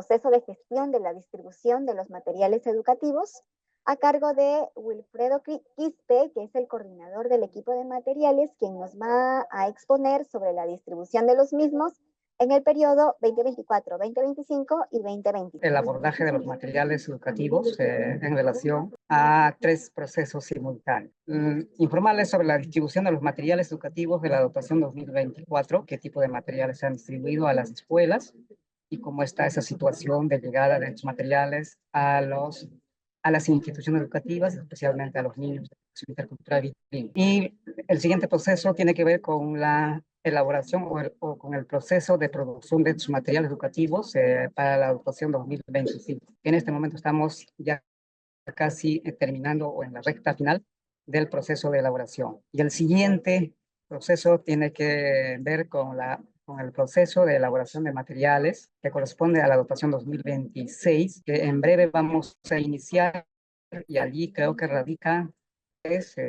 proceso de gestión de la distribución de los materiales educativos a cargo de Wilfredo Quispe, que es el coordinador del equipo de materiales, quien nos va a exponer sobre la distribución de los mismos en el periodo 2024, 2025 y 2026. El abordaje de los materiales educativos en relación a 3 procesos simultáneos. Informarles sobre la distribución de los materiales educativos de la dotación 2024, qué tipo de materiales se han distribuido a las escuelas y cómo está esa situación de llegada de estos materiales a las instituciones educativas, especialmente a los niños de educación intercultural bilingüe. Y el siguiente proceso tiene que ver con la elaboración o con el proceso de producción de sus materiales educativos para la educación 2025. En este momento estamos ya casi terminando o en la recta final del proceso de elaboración. Y el siguiente proceso tiene que ver con el proceso de elaboración de materiales que corresponde a la dotación 2026, que en breve vamos a iniciar, y allí creo que radica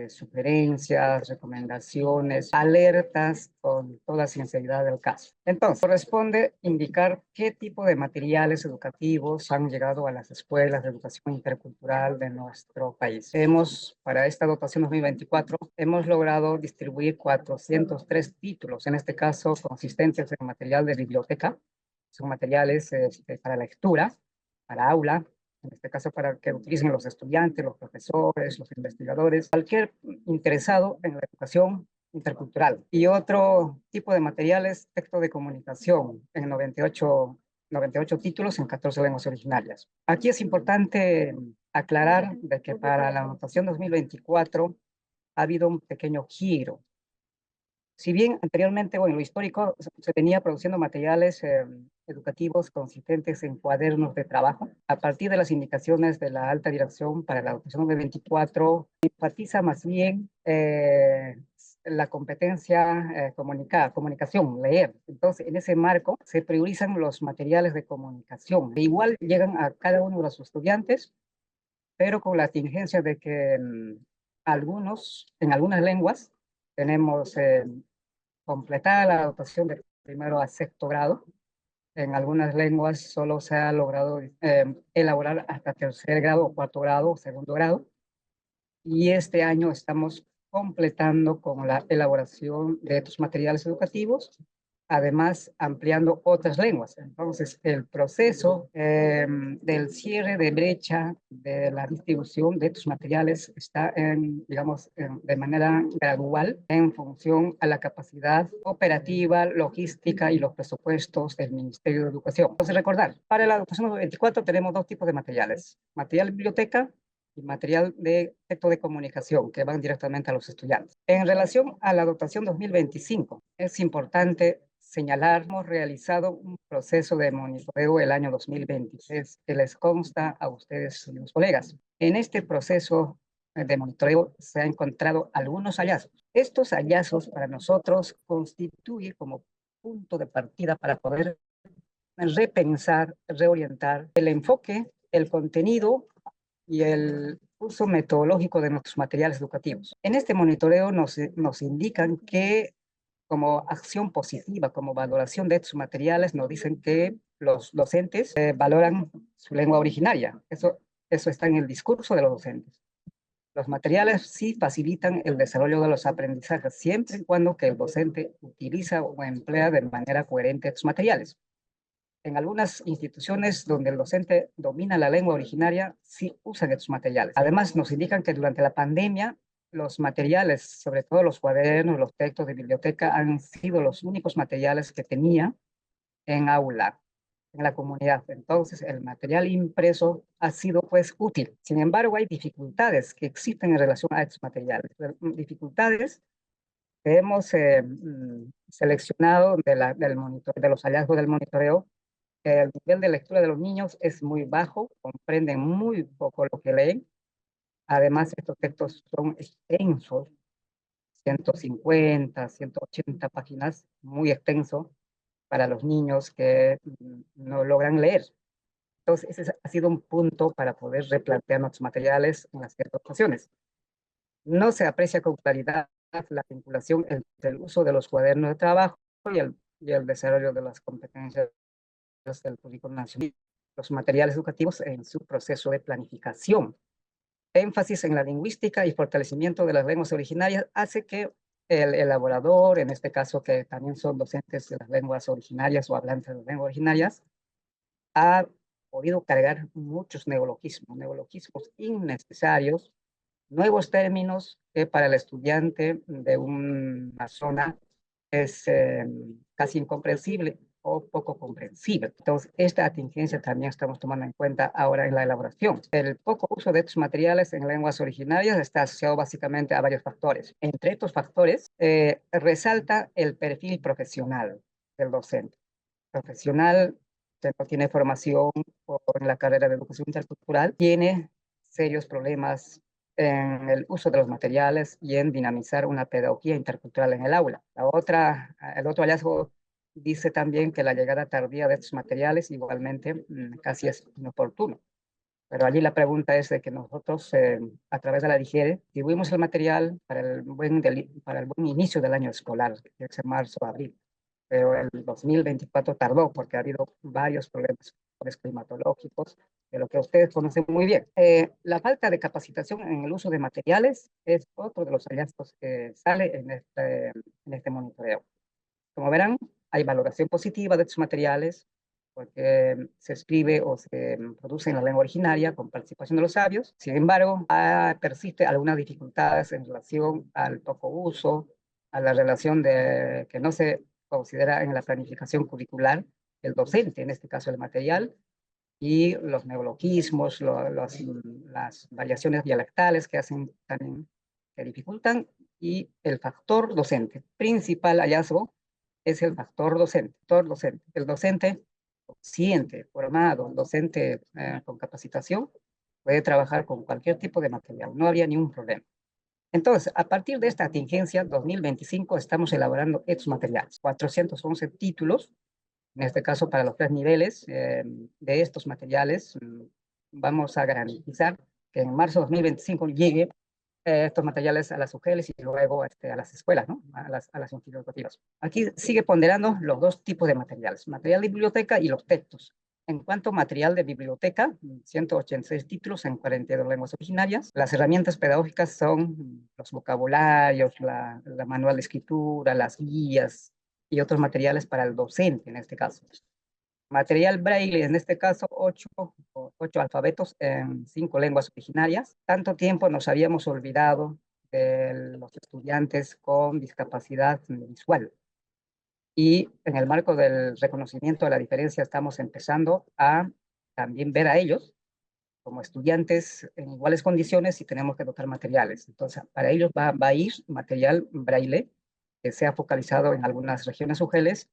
sugerencias, recomendaciones, alertas con toda sinceridad del caso. Entonces, corresponde indicar qué tipo de materiales educativos han llegado a las escuelas de educación intercultural de nuestro país. Para esta dotación 2024, hemos logrado distribuir 403 títulos, en este caso consistentes en material de biblioteca, son materiales para lectura, para aula, en este caso para que utilicen los estudiantes, los profesores, los investigadores, cualquier interesado en la educación intercultural. Y otro tipo de materiales, texto de comunicación, en 98 títulos en 14 lenguas originarias. Aquí es importante aclarar de que para la anotación 2024 ha habido un pequeño giro. Si bien anteriormente, o en lo histórico, se venía produciendo materiales educativos consistentes en cuadernos de trabajo, a partir de las indicaciones de la alta dirección para la educación de 24, enfatiza más bien la competencia comunicación, leer. Entonces, en ese marco se priorizan los materiales de comunicación. Igual llegan a cada uno de los estudiantes, pero con la tingencia de que en algunas lenguas, tenemos completada la dotación de primero a sexto grado. En algunas lenguas solo se ha logrado elaborar hasta tercer grado o cuarto grado o segundo grado. Y este año estamos completando con la elaboración de estos materiales educativos, además ampliando otras lenguas. Entonces, el proceso del cierre de brecha de la distribución de estos materiales está, de manera gradual en función a la capacidad operativa, logística y los presupuestos del Ministerio de Educación. Entonces, recordar, para la educación 24 tenemos 2 tipos de materiales: material de biblioteca y material de texto de comunicación que van directamente a los estudiantes. En relación a la dotación 2025, es importante señalar, hemos realizado un proceso de monitoreo el año 2023 que les consta a ustedes, los colegas. En este proceso de monitoreo se han encontrado algunos hallazgos. Estos hallazgos para nosotros constituyen como punto de partida para poder repensar, reorientar el enfoque, el contenido y el uso metodológico de nuestros materiales educativos. En este monitoreo nos indican que, como acción positiva, como valoración de estos materiales, nos dicen que los docentes valoran su lengua originaria. Eso está en el discurso de los docentes. Los materiales sí facilitan el desarrollo de los aprendizajes, siempre y cuando que el docente utiliza o emplea de manera coherente estos materiales. En algunas instituciones donde el docente domina la lengua originaria, sí usan estos materiales. Además, nos indican que durante la pandemia, los materiales, sobre todo los cuadernos, los textos de biblioteca, han sido los únicos materiales que tenía en aula, en la comunidad. Entonces, el material impreso ha sido, pues, útil. Sin embargo, hay dificultades que existen en relación a estos materiales. Dificultades que hemos seleccionado de los hallazgos del monitoreo. El nivel de lectura de los niños es muy bajo, comprenden muy poco lo que leen. Además, estos textos son extensos, 150, 180 páginas, muy extenso para los niños que no logran leer. Entonces, ese ha sido un punto para poder replantear nuestros materiales en las ciertas ocasiones. No se aprecia con claridad la vinculación entre el uso de los cuadernos de trabajo y el desarrollo de las competencias del currículo nacional. los materiales educativos en su proceso de planificación. Énfasis en la lingüística y fortalecimiento de las lenguas originarias hace que el elaborador, en este caso que también son docentes de las lenguas originarias o hablantes de las lenguas originarias, ha podido cargar muchos neologismos innecesarios, nuevos términos que para el estudiante de una zona es casi incomprensible o poco comprensible. Entonces, esta atingencia también estamos tomando en cuenta ahora en la elaboración. El poco uso de estos materiales en lenguas originarias está asociado básicamente a varios factores. Entre estos factores, resalta el perfil profesional del docente. Profesional que no tiene formación en la carrera de educación intercultural, tiene serios problemas en el uso de los materiales y en dinamizar una pedagogía intercultural en el aula. El otro hallazgo dice también que la llegada tardía de estos materiales igualmente casi es inoportuno. Pero allí la pregunta es de que nosotros, a través de la DIGERE, distribuimos el material para el buen inicio del año escolar, que es en marzo, abril. Pero el 2024 tardó porque ha habido varios problemas climatológicos, de lo que ustedes conocen muy bien. La falta de capacitación en el uso de materiales es otro de los hallazgos que sale en este monitoreo. Como verán, hay valoración positiva de estos materiales porque se escribe o se produce en la lengua originaria con participación de los sabios. Sin embargo, persiste algunas dificultades en relación al poco uso, a la relación de que no se considera en la planificación curricular el docente, en este caso el material, y los neologismos, las variaciones dialectales que hacen también, que dificultan, y el factor docente. Principal hallazgo es el factor docente. El docente consciente, formado, el docente con capacitación, puede trabajar con cualquier tipo de material, no habría ningún problema. Entonces, a partir de esta contingencia 2025, estamos elaborando estos materiales, 411 títulos, en este caso para los 3 niveles de estos materiales. Vamos a garantizar que en marzo de 2025 llegue estos materiales a las UGELs y luego a las escuelas, ¿no? A las entidades educativas. Aquí sigue ponderando los dos tipos de materiales, material de biblioteca y los textos. En cuanto a material de biblioteca, 186 títulos en 42 lenguas originarias. Las herramientas pedagógicas son los vocabularios, la manual de escritura, las guías y otros materiales para el docente en este caso. Material braille, en este caso, 8 alfabetos en 5 lenguas originarias. Tanto tiempo nos habíamos olvidado de los estudiantes con discapacidad visual. Y en el marco del reconocimiento de la diferencia estamos empezando a también ver a ellos como estudiantes en iguales condiciones y tenemos que dotar materiales. Entonces, para ellos va a ir material braille que sea focalizado en algunas regiones UGELs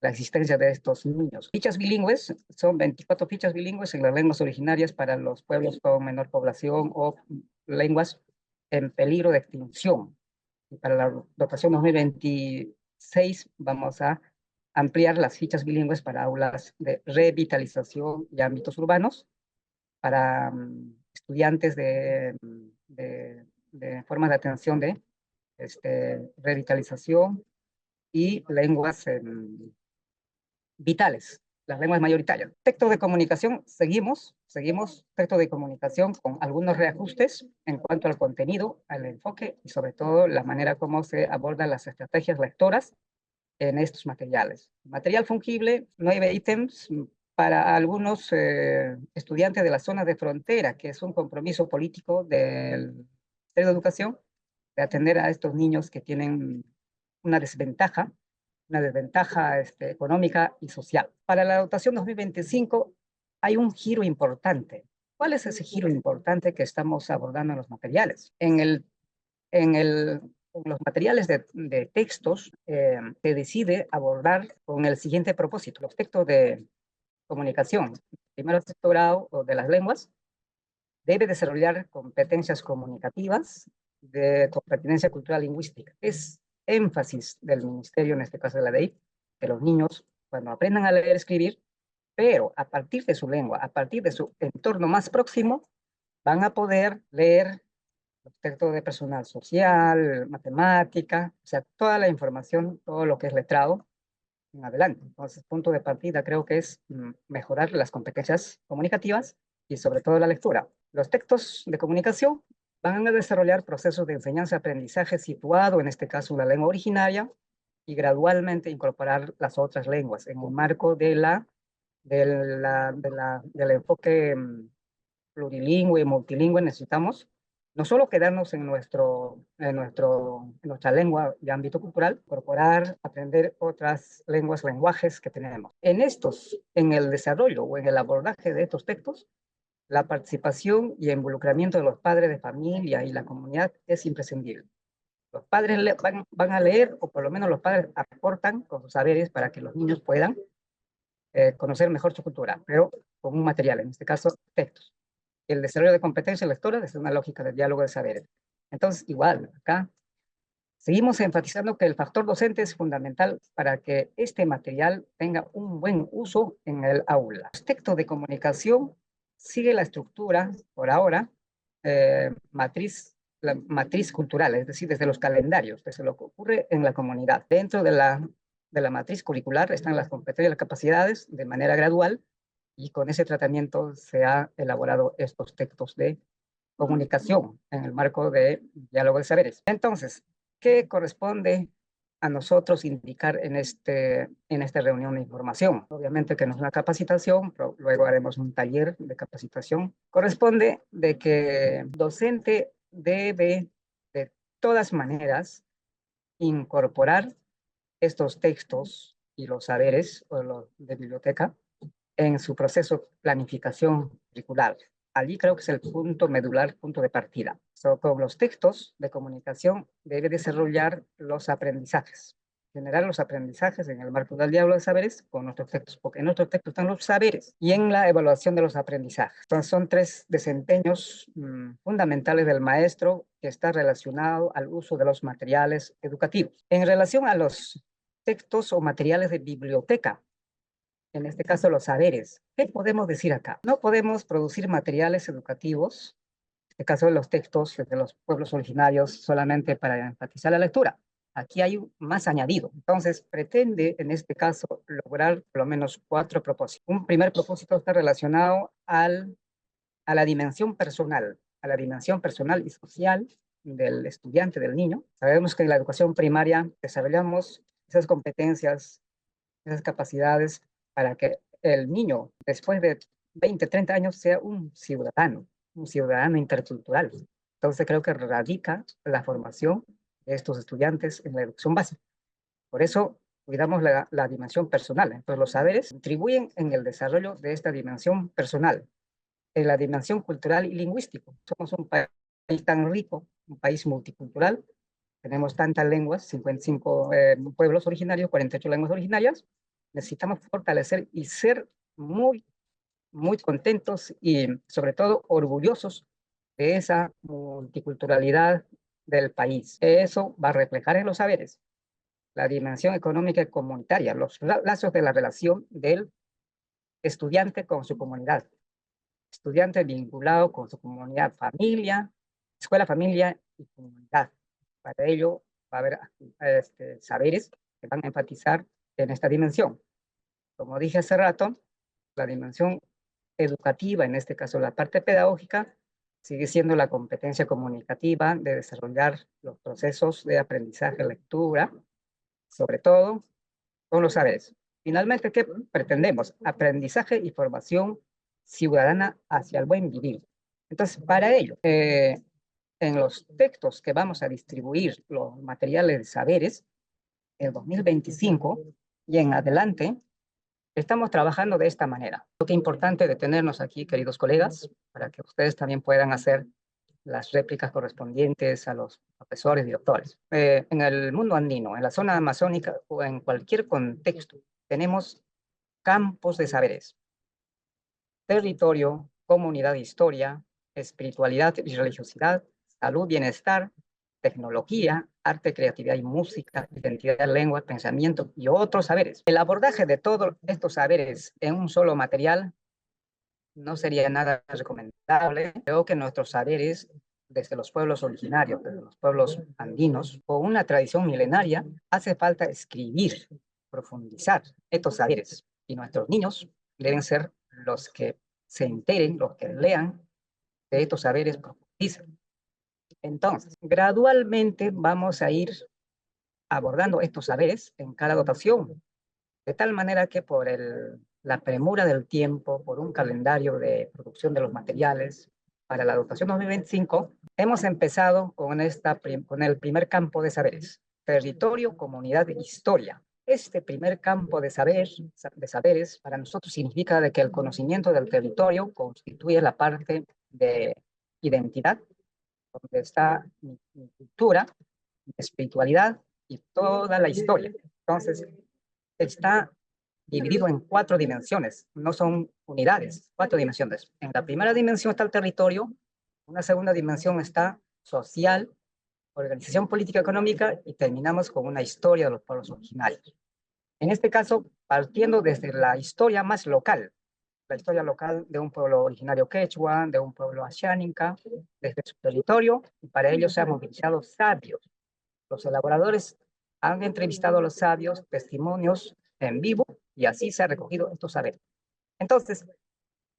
la existencia de estos niños. Fichas bilingües, son 24 fichas bilingües en las lenguas originarias para los pueblos con menor población o lenguas en peligro de extinción. Y para la dotación 2026 vamos a ampliar las fichas bilingües para aulas de revitalización y ámbitos urbanos, para estudiantes de formas de atención de revitalización y lenguas vitales, las lenguas mayoritarias. Texto de comunicación, seguimos texto de comunicación con algunos reajustes en cuanto al contenido, al enfoque y sobre todo la manera como se abordan las estrategias lectoras en estos materiales. Material fungible, 9 ítems para algunos estudiantes de las zonas de frontera, que es un compromiso político del Ministerio de Educación de atender a estos niños que tienen una desventaja económica y social. Para la dotación 2025 hay un giro importante. ¿Cuál es ese giro importante que estamos abordando en los materiales? En los materiales de textos se decide abordar con el siguiente propósito. Los textos de comunicación, primero sexto grado o de las lenguas, debe desarrollar competencias comunicativas de pertinencia cultural lingüística. Es énfasis del ministerio, en este caso de la DEI, que los niños, cuando aprendan a leer y escribir, pero a partir de su lengua, a partir de su entorno más próximo, van a poder leer los textos de personal social, matemática, o sea, toda la información, todo lo que es letrado, en adelante. Entonces, punto de partida creo que es mejorar las competencias comunicativas y sobre todo la lectura. Los textos de comunicación van a desarrollar procesos de enseñanza-aprendizaje situado, en este caso, la lengua originaria, y gradualmente incorporar las otras lenguas en un marco del enfoque plurilingüe y multilingüe. Necesitamos no solo quedarnos en nuestra lengua de ámbito cultural, incorporar, aprender otras lenguas, lenguajes que tenemos. En el desarrollo o en el abordaje de estos textos, la participación y involucramiento de los padres de familia y la comunidad es imprescindible. Los padres van a leer, o por lo menos los padres aportan con sus saberes para que los niños puedan conocer mejor su cultura, pero con un material, en este caso, textos. El desarrollo de competencias lectoras es una lógica de diálogo de saberes. Entonces, igual, acá seguimos enfatizando que el factor docente es fundamental para que este material tenga un buen uso en el aula. El texto de comunicación sigue la estructura, por ahora, la matriz cultural, es decir, desde los calendarios, desde lo que ocurre en la comunidad. Dentro de la matriz curricular están las competencias y las capacidades de manera gradual, y con ese tratamiento se han elaborado estos textos de comunicación en el marco de diálogo de saberes. Entonces, ¿qué corresponde a nosotros indicar en esta reunión de información? Obviamente que no es una capacitación, pero luego haremos un taller de capacitación. Corresponde de que el docente debe de todas maneras incorporar estos textos y los saberes o los de biblioteca en su proceso de planificación curricular. Allí creo que es el punto medular, punto de partida. Con los textos de comunicación debe desarrollar los aprendizajes, generar los aprendizajes en el marco del diálogo de saberes con nuestros textos, porque en nuestros textos están los saberes y en la evaluación de los aprendizajes. Entonces son tres desempeños fundamentales del maestro que está relacionado al uso de los materiales educativos. En relación a los textos o materiales de biblioteca, en este caso los saberes. ¿Qué podemos decir acá? No podemos producir materiales educativos, en este caso de los textos de los pueblos originarios, solamente para enfatizar la lectura. Aquí hay un más añadido. Entonces, pretende en este caso lograr por lo menos 4 propósitos. Un primer propósito está relacionado a la dimensión personal y social del estudiante, del niño. Sabemos que en la educación primaria desarrollamos esas competencias, esas capacidades para que el niño, después de 20, 30 años, sea un ciudadano intercultural. Entonces creo que radica la formación de estos estudiantes en la educación básica. Por eso cuidamos la dimensión personal. Entonces los saberes contribuyen en el desarrollo de esta dimensión personal, en la dimensión cultural y lingüístico. Somos un país tan rico, un país multicultural, tenemos tantas lenguas, 55 pueblos originarios, 48 lenguas originarias. Necesitamos fortalecer y ser muy, muy contentos y sobre todo orgullosos de esa multiculturalidad del país. Eso va a reflejar en los saberes, la dimensión económica y comunitaria, los lazos de la relación del estudiante con su comunidad, estudiante vinculado con su comunidad, familia, escuela, familia y comunidad. Para ello va a haber saberes que van a enfatizar en esta dimensión. Como dije hace rato, la dimensión educativa, en este caso la parte pedagógica, sigue siendo la competencia comunicativa de desarrollar los procesos de aprendizaje, lectura, sobre todo con los saberes. Finalmente, ¿qué pretendemos? Aprendizaje y formación ciudadana hacia el buen vivir. Entonces, para ello, en los textos que vamos a distribuir, los materiales de saberes, en 2025 y en adelante, estamos trabajando de esta manera. Lo que es importante detenernos aquí, queridos colegas, para que ustedes también puedan hacer las réplicas correspondientes a los profesores y doctores. En el mundo andino, en la zona amazónica o en cualquier contexto, tenemos campos de saberes: territorio, comunidad, historia, espiritualidad y religiosidad, salud, bienestar, tecnología, arte, creatividad y música, identidad, lengua, pensamiento y otros saberes. El abordaje de todos estos saberes en un solo material no sería nada recomendable. Creo que nuestros saberes, desde los pueblos originarios, desde los pueblos andinos, o una tradición milenaria, hace falta escribir profundizar estos saberes y nuestros niños deben ser los que se enteren, los que lean de estos saberes, profundizan. Entonces, gradualmente vamos a ir abordando estos saberes en cada dotación, de tal manera que por la premura del tiempo, por un calendario de producción de los materiales, para la dotación 2025, hemos empezado con el primer campo de saberes, territorio, comunidad, historia. Este primer campo de saberes para nosotros significa de que el conocimiento del territorio constituye la parte de identidad, donde está mi cultura, mi espiritualidad y toda la historia. Entonces, está dividido en 4 dimensiones, no son unidades, 4 dimensiones. En la primera dimensión está el territorio, una segunda dimensión está social, organización política económica y terminamos con una historia de los pueblos originarios. En este caso, partiendo desde la historia más local, la historia local de un pueblo originario quechua, de un pueblo asháninca, desde su territorio, y para ello se han movilizado sabios. Los elaboradores han entrevistado a los sabios, testimonios en vivo, y así se ha recogido estos saberes. Entonces,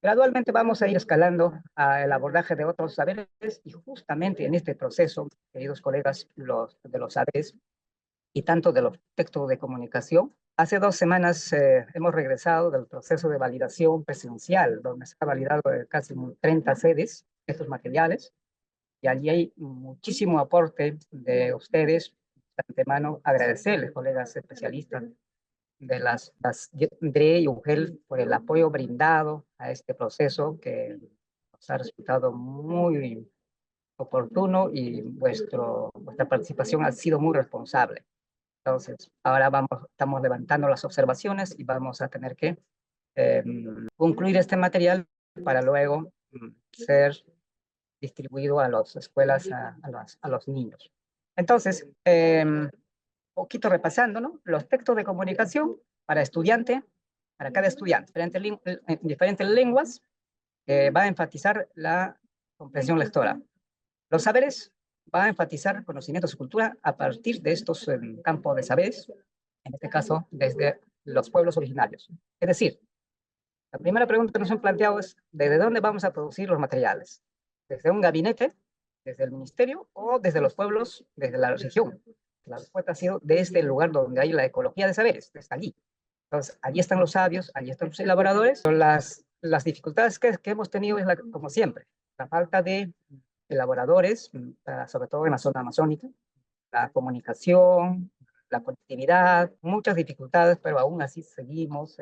gradualmente vamos a ir escalando al abordaje de otros saberes, y justamente en este proceso, queridos colegas, de los saberes y tanto de los textos de comunicación, hace 2 semanas hemos regresado del proceso de validación presencial, donde se ha validado casi 30 sedes estos materiales, y allí hay muchísimo aporte de ustedes. De antemano, agradecerles, colegas especialistas de las Dre y UGEL, por el apoyo brindado a este proceso que nos ha resultado muy oportuno, y vuestra participación ha sido muy responsable. Entonces, ahora estamos levantando las observaciones y vamos a tener que concluir este material para luego ser distribuido a las escuelas, a los niños. Entonces, poquito repasando, ¿no? Los textos de comunicación para estudiante, para cada estudiante, en diferentes lenguas, va a enfatizar la comprensión lectora. Los saberes va a enfatizar conocimientos y cultura a partir de estos campos de saberes, en este caso desde los pueblos originarios. Es decir, la primera pregunta que nos han planteado es, ¿desde dónde vamos a producir los materiales? ¿Desde un gabinete, desde el ministerio o desde los pueblos, desde la región? La respuesta ha sido desde el lugar donde hay la ecología de saberes, desde allí. Entonces, allí están los sabios, allí están los elaboradores. Las dificultades que hemos tenido es, como siempre, la falta de elaboradores, sobre todo en la zona amazónica, la comunicación, la conectividad, muchas dificultades, pero aún así seguimos,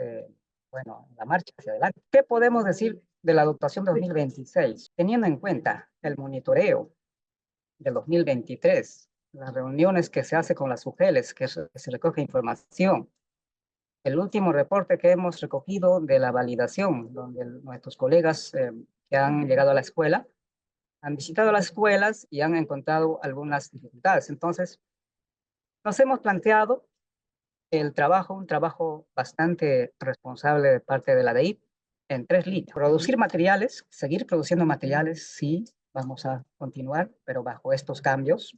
bueno, en la marcha hacia adelante. ¿Qué podemos decir de la adoptación 2026? Teniendo en cuenta el monitoreo del 2023, las reuniones que se hace con las UGELes, que se recoge información, el último reporte que hemos recogido de la validación, donde nuestros colegas que han llegado a la escuela han visitado las escuelas y han encontrado algunas dificultades. Entonces, nos hemos planteado un trabajo bastante responsable de parte de la DEIP en 3 líneas. Producir materiales, seguir produciendo materiales, sí, vamos a continuar, pero bajo estos cambios,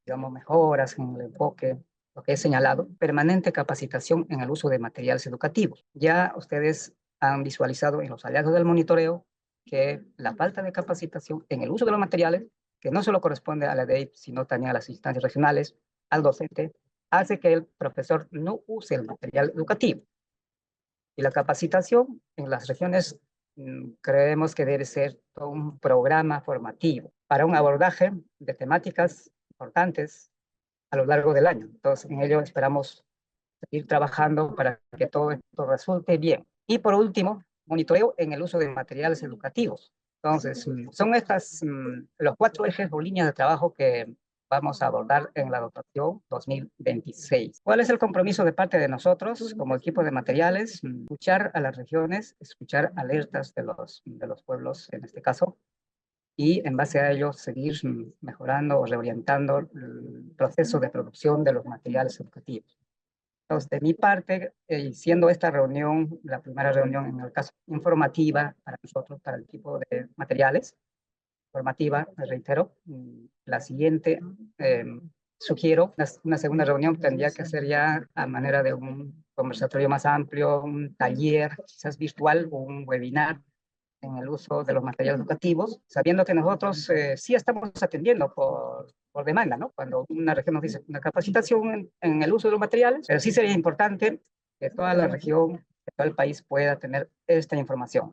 digamos, mejoras en el enfoque, lo que he señalado, permanente capacitación en el uso de materiales educativos. Ya ustedes han visualizado en los hallazgos del monitoreo que la falta de capacitación en el uso de los materiales, que no solo corresponde a la DEIP, sino también a las instancias regionales, al docente, hace que el profesor no use el material educativo. Y la capacitación en las regiones creemos que debe ser todo un programa formativo para un abordaje de temáticas importantes a lo largo del año. Entonces, en ello esperamos seguir trabajando para que todo esto resulte bien. Y por último, monitoreo en el uso de materiales educativos. Entonces, son los 4 ejes o líneas de trabajo que vamos a abordar en la dotación 2026. ¿Cuál es el compromiso de parte de nosotros como equipo de materiales? Escuchar a las regiones, escuchar alertas de los pueblos, en este caso, y en base a ello seguir mejorando o reorientando el proceso de producción de los materiales educativos. Entonces, de mi parte, siendo esta reunión, la primera reunión en el caso informativa para nosotros, para el equipo de materiales, formativa, reitero, la siguiente sugiero una segunda reunión tendría que ser ya a manera de un conversatorio más amplio, un taller, quizás virtual o un webinar en el uso de los materiales educativos, sabiendo que nosotros sí estamos atendiendo por demanda, ¿no? Cuando una región nos dice una capacitación en el uso de los materiales, pero sí sería importante que toda la región, que todo el país pueda tener esta información.